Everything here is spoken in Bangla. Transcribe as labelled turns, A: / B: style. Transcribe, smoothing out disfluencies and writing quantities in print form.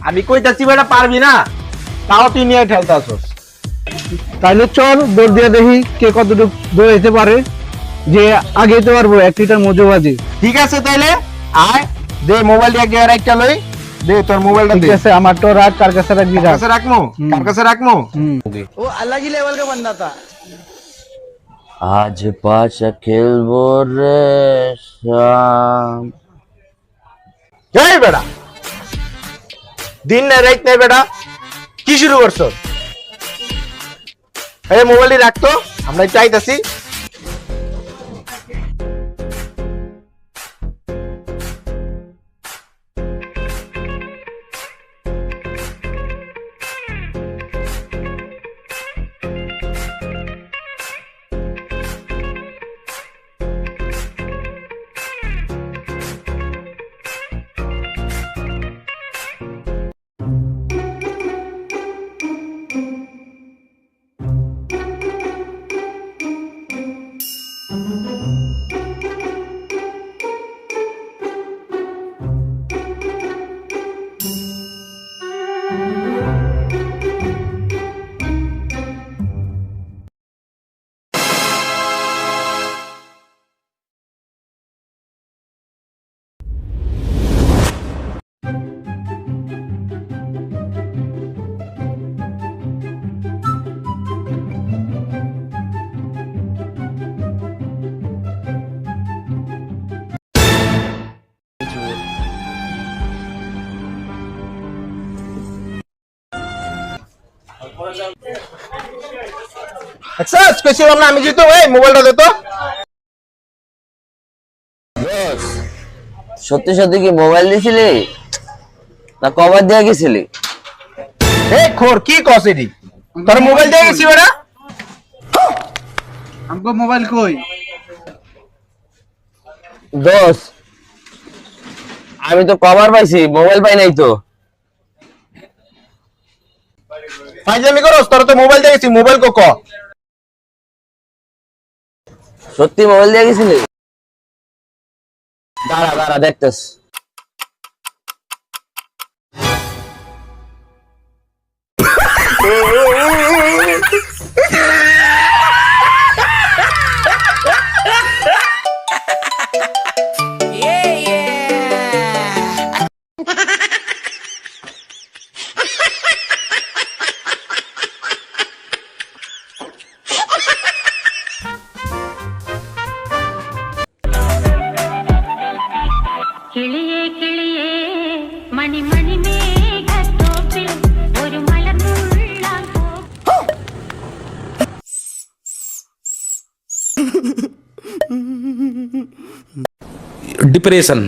A: আমি কইতাছি বেটা পারবি না, তাও তুই নিয়ে ঠেলতাছস।
B: তাইলে চল দৌড় দিয়ে দেখি কে কতটুকু দৌড়াইতে পারে, যে আগে যেতে পারবো 1 লিটার মজুবাজি।
A: ঠিক আছে তাইলে আয়, দে মোবাইলটা আগে একটা লই, দে তোর মোবাইলটা দে।
B: ঠিক আছে, আমার তো রাত কার কাছে রাখবি,
A: কার কাছে রাখমু? কার কাছে রাখমু?
B: ও अलग ही लेवल का बंदा था।
C: আজ পাশা খেলবো রে শাম।
A: এই বেটা, দিন নাই রাত নাই বেটা, কি শুরু করছো? এই মোবাইলটি রাখতো, আমরা একটু আইতাছি। আচ্ছা কইছিলাম না আমি জিতো, এই মোবাইলটা দে তো।
C: সত্যি সত্যি কি মোবাইল দিছিলি না কভার দিয়ে গেছিলি?
A: এই খোর কি কস এডি, তোর মোবাইল দিয়ে গেছি বেটা।
B: हमको मोबाइल कोई
C: দোষ, আমি তো কভার পাইছি, মোবাইল পাই নাই তো।
A: ফাইজলামি করস, তোর তো মোবাইল দিয়ে গেছি, মোবাইল কো ক।
C: সত্যি মোবাইল দিয়ে গেছিলি? দাঁড়া দাঁড়া দেখতেছ।
D: കിളിയേ കിളിയേ മണി മണി മേഘത്തോപ്പിൽ ഒരു മലർന്നുള്ളാൻ
E: डिप्रेशन